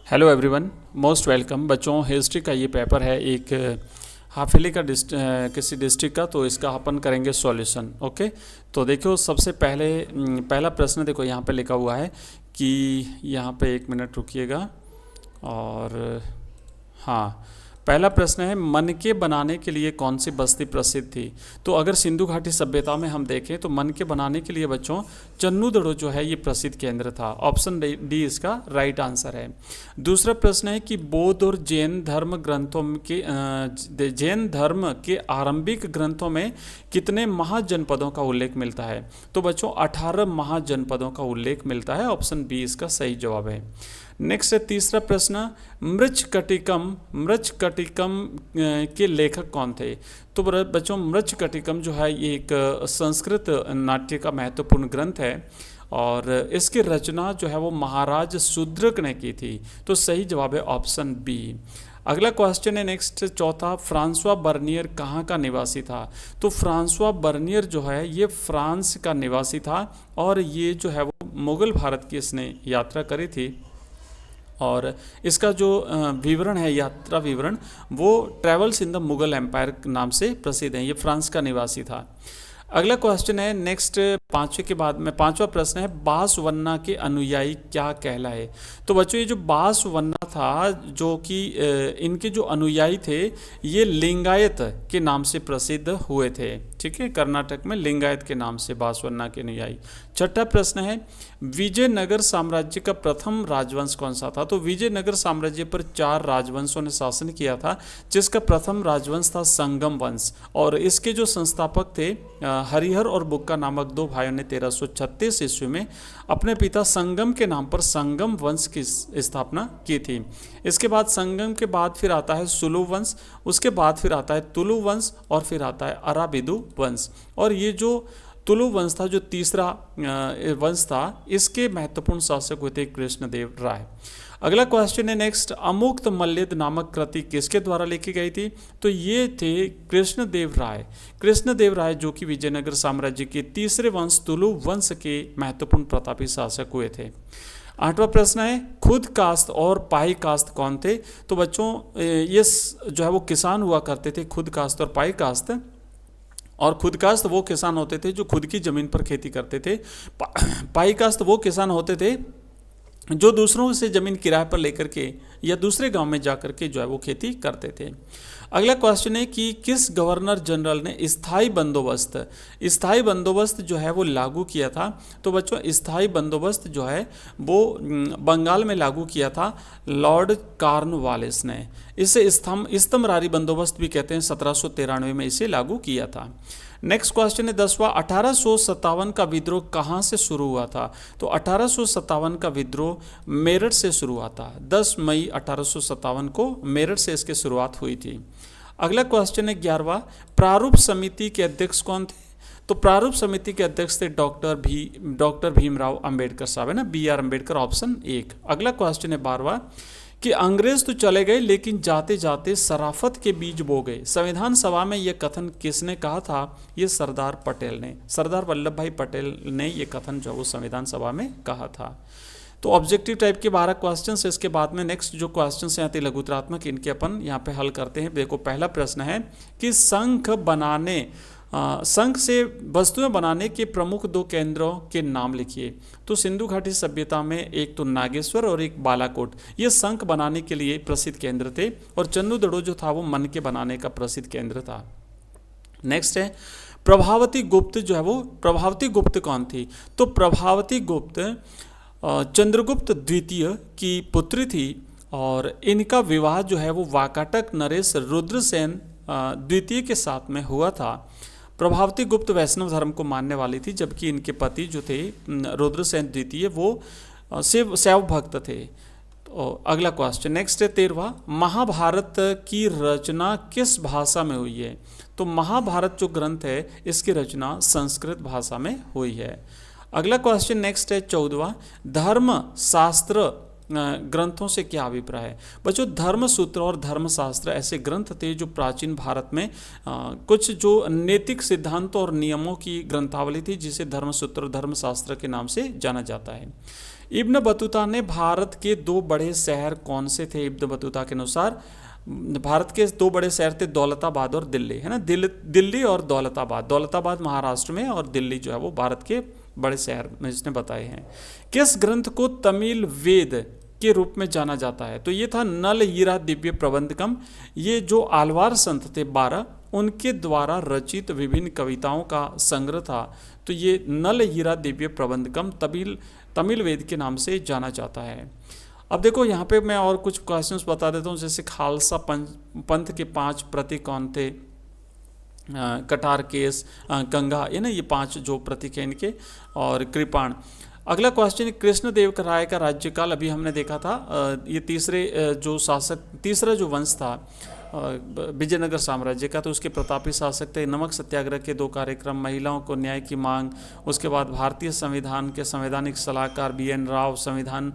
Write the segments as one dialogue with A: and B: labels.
A: Hello everyone, most welcome. बच्चों, history का ये पेपर है एक हाफिली का किसी डिस्ट्रिक्ट का, तो इसका अपन करेंगे सॉल्यूशन। ओके, तो देखो सबसे पहले पहला प्रश्न देखो यहाँ पे लिखा हुआ है कि यहाँ पे 1 मिनट रुकिएगा। और हाँ, पहला प्रश्न है मनके बनाने के लिए कौन सी बस्ती प्रसिद्ध थी। तो अगर सिंधु घाटी सभ्यता में हम देखें तो मनके बनाने के लिए बच्चों चन्नूदड़ो जो है ये प्रसिद्ध केंद्र था। ऑप्शन डी इसका राइट आंसर है। दूसरा प्रश्न है कि बौद्ध और जैन धर्म ग्रंथों के जैन धर्म के आरंभिक ग्रंथों में कितने महाजनपदों का उल्लेख मिलता है। तो बच्चों 18 महाजनपदों का उल्लेख मिलता है। ऑप्शन बी इसका सही जवाब है। नेक्स्ट है तीसरा प्रश्न, मृच्छकटिकम के लेखक कौन थे। तो बच्चों मृच्छकटिकम जो है ये एक संस्कृत नाट्य का महत्वपूर्ण ग्रंथ है और इसकी रचना जो है वो महाराज शूद्रक ने की थी। तो सही जवाब है ऑप्शन बी। अगला क्वेश्चन है नेक्स्ट चौथा, फ्रांसवा बर्नियर कहाँ का निवासी था। तो फ्रांसवा बर्नियर जो है ये फ्रांस का निवासी था और ये जो है वो मुगल भारत की इसने यात्रा करी थी और इसका जो विवरण है, यात्रा विवरण, वो travels in the Mughal empire नाम से प्रसिद्ध है। ये फ्रांस का निवासी था। अगला क्वेश्चन है नेक्स्ट पांचवे के बाद में पांचवा प्रश्न है, बासवन्ना के अनुयायी क्या कहलाए। तो बच्चों ये जो बासवन्ना था, जो कि इनके जो अनुयायी थे ये लिंगायत के नाम से प्रसिद्ध हुए थे। ठीक है, कर्नाटक में लिंगायत के नाम से बासवन्ना के अनुयायी। छठा प्रश्न है, विजयनगर साम्राज्य का प्रथम राजवंश कौन सा था। तो विजयनगर साम्राज्य पर 4 राजवंशों ने शासन किया था, जिसका प्रथम राजवंश था संगम वंश और इसके जो संस्थापक थे हरिहर और बुक्का नामक 2 भाइयों ने 1336 ईस्वी में अपने पिता संगम के नाम पर संगम वंश की स्थापना की थी। इसके बाद संगम के बाद फिर आता है सुलु वंश, उसके बाद फिर आता है तुलु वंश और फिर आता है अराबिदु वंश। और ये जो तुलु वंश था, जो तीसरा वंश था, इसके महत्वपूर्ण शासक हुए थे कृष्णदेव राय। अगला क्वेश्चन है नेक्स्ट, अमुक्त मल्लिद नामक कृति किसके द्वारा लिखी गई थी। तो ये थे कृष्णदेव राय। कृष्णदेव राय जो कि विजयनगर साम्राज्य के तीसरे वंश तुलु वंश के महत्वपूर्ण प्रतापी शासक हुए थे। 8वां प्रश्न है, खुद कास्त और पाई कास्त कौन थे। तो बच्चों ये जो है वो किसान हुआ करते थे, खुद कास्त और पाई कास्त। और खुद कास्त वो किसान होते थे जो खुद की ज़मीन पर खेती करते थे। पाई कास्त वो किसान होते थे जो दूसरों से ज़मीन किराए पर लेकर के या दूसरे गांव में जाकर के जो है वो खेती करते थे। अगला क्वेश्चन है कि किस गवर्नर जनरल ने स्थायी बंदोबस्त जो है वो लागू किया था। तो बच्चों स्थायी बंदोबस्त जो है वो बंगाल में लागू किया था लॉर्ड कॉर्नवालिस ने। इसे स्तंभरारी बंदोबस्त भी कहते हैं। 1793 में इसे लागू किया था। नेक्स्ट क्वेश्चन है 10वां, 1857 का विद्रोह कहाँ से शुरू हुआ था। तो 1857 का विद्रोह मेरठ से शुरू हुआ था। 10 मई 1857 को मेरठ से इसकी शुरुआत हुई थी। अगला क्वेश्चन है 11वां, प्रारूप समिति के अध्यक्ष कौन थे। तो प्रारूप समिति के अध्यक्ष थे डॉक्टर भीमराव अंबेडकर साहब, है ना, BR अम्बेडकर, ऑप्शन 1। अगला क्वेश्चन है 12वां कि अंग्रेज तो चले गए लेकिन जाते जाते शराफत के बीज बो गए। संविधान सभा में यह कथन किसने कहा था। ये सरदार पटेल ने, सरदार वल्लभ भाई पटेल ने ये कथन जो वो संविधान सभा में कहा था। तो ऑब्जेक्टिव टाइप के 12 क्वेश्चन है। इसके बाद में नेक्स्ट जो क्वेश्चन आते हैं लघुत्रात्मक, इनके अपन यहाँ पे हल करते हैं। देखो पहला प्रश्न है कि शंख से वस्तुएं बनाने के प्रमुख 2 केंद्रों के नाम लिखिए। तो सिंधु घाटी सभ्यता में एक तो नागेश्वर और एक बालाकोट, ये शंख बनाने के लिए प्रसिद्ध केंद्र थे और चन्नूदड़ो जो था वो मनके बनाने का प्रसिद्ध केंद्र था। नेक्स्ट है प्रभावती गुप्त जो है वो, प्रभावती गुप्त कौन थी। तो प्रभावती गुप्त चंद्रगुप्त द्वितीय की पुत्री थी और इनका विवाह जो है वो वाकाटक नरेश रुद्रसेन द्वितीय के साथ में हुआ था। प्रभावती गुप्त वैष्णव धर्म को मानने वाली थी, जबकि इनके पति जो थे रुद्रसेन द्वितीय वो शैव भक्त थे। तो अगला क्वेश्चन नेक्स्ट है 13वां, महाभारत की रचना किस भाषा में हुई है। तो महाभारत जो ग्रंथ है इसकी रचना संस्कृत भाषा में हुई है। अगला क्वेश्चन नेक्स्ट है 14वां, धर्म शास्त्र ग्रंथों से क्या अभिप्राय है। बच्चों धर्मसूत्र और धर्मशास्त्र ऐसे ग्रंथ थे जो प्राचीन भारत में कुछ जो नैतिक सिद्धांतों और नियमों की ग्रंथावली थी, जिसे धर्मसूत्र और धर्मशास्त्र के नाम से जाना जाता है। इब्न बतूता ने भारत के दो बड़े शहर कौन से थे? इब्न बतूता के अनुसार भारत के दो बड़े शहर थे दौलताबाद और दिल्ली, है ना। दिल्ली और दौलताबाद, दौलताबाद महाराष्ट्र में और दिल्ली जो है वो भारत के बड़े शहर में इसने बताए हैं। किस ग्रंथ को तमिल वेद के रूप में जाना जाता है? तो ये था नल हीरा दिव्य प्रबंधकम। ये जो आलवार संत थे 12, उनके द्वारा रचित विभिन्न कविताओं का संग्रह था। तो ये नल हीरा दिव्य प्रबंधकम तमिल वेद के नाम से जाना जाता है। अब देखो यहाँ पे मैं और कुछ क्वेश्चंस बता देता हूँ, जैसे खालसा पंथ के 5 प्रतीक कौन थे? कटार, केस, गंगा, ये ना, ये 5 जो प्रतीक हैं इनके, और कृपाण। अगला क्वेश्चन, कृष्णदेव राय का राज्यकाल अभी हमने देखा था। ये तीसरा जो वंश था विजयनगर साम्राज्य का, तो उसके प्रतापी शासक थे। नमक सत्याग्रह के 2 कार्यक्रम, महिलाओं को न्याय की मांग, उसके बाद भारतीय संविधान के संवैधानिक सलाहकार BN राव, संविधान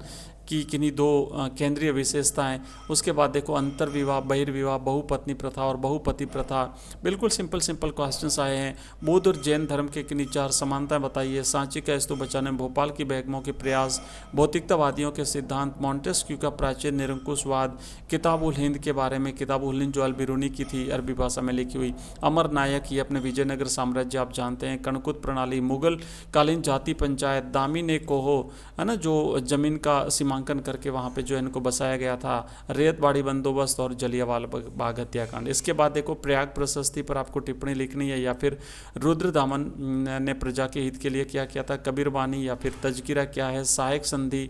A: की किन्हीं 2 केंद्रीय विशेषताएं, उसके बाद देखो अंतर्विवाह, बहिर्विवाह, बहुपत्नी प्रथा और बहुपति प्रथा। बिल्कुल सिंपल क्वेश्चंस आए हैं। बौद्ध और जैन धर्म के किन्हीं 4 समानताएं बताइए। सांची का स्तूप बचाने में भोपाल की बेगमों के प्रयास, भौतिकतावादियों के सिद्धांत, मॉन्टेस्क्यू का प्राचीन निरंकुशवाद, किताबुल हिंद के बारे में, किताबुल हिंद जो अल-बिरूनी की थी, अरबी भाषा में लिखी हुई, अमर नायक, ये अपने विजयनगर साम्राज्य आप जानते हैं, कणकुत प्रणाली, मुगल कालीन जाति पंचायत, दामिनी कोहो, है ना, जो जमीन का सीमांकन करके वहाँ पे जो इनको बसाया गया था, रेतबाड़ी बंदोबस्त और जलियांवाला बाग हत्याकांड। इसके बाद देखो प्रयाग प्रशस्ति पर आपको टिप्पणी लिखनी है, या फिर रुद्रदामन ने प्रजा के हित के लिए क्या किया था, कबीरवानी, या फिर तजकिरा क्या है, सहायक संधि,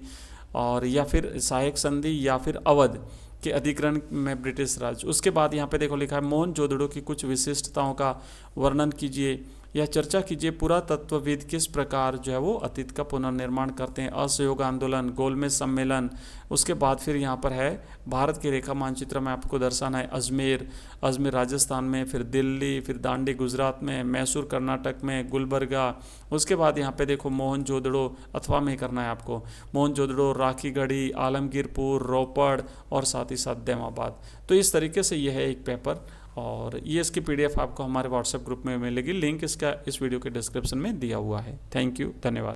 A: और या फिर अवध के अधिग्रहण में ब्रिटिश राज। उसके बाद यहाँ पे देखो लिखा है मोहनजोदड़ो की कुछ विशिष्टताओं का वर्णन कीजिए या चर्चा कीजिए। पुरातत्वविद किस प्रकार जो है वो अतीत का पुनर्निर्माण करते हैं? असहयोग आंदोलन, गोलमेज सम्मेलन। उसके बाद फिर यहाँ पर है भारत के रेखा मानचित्र में आपको दर्शाना है अजमेर राजस्थान में, फिर दिल्ली, फिर दांडी गुजरात में, मैसूर कर्नाटक में, गुलबर्गा। उसके बाद यहाँ पे देखो मोहनजोदड़ो अथवा में करना है आपको, मोहनजोदड़ो, राखीगढ़ी, आलमगीरपुर, रोपड़ और साथ ही साथ दैमाबाद। तो इस तरीके से यह है एक पेपर, और ये इसकी PDF आपको हमारे WhatsApp ग्रुप में मिलेगी। लिंक इसका इस वीडियो के डिस्क्रिप्शन में दिया हुआ है। थैंक यू, धन्यवाद।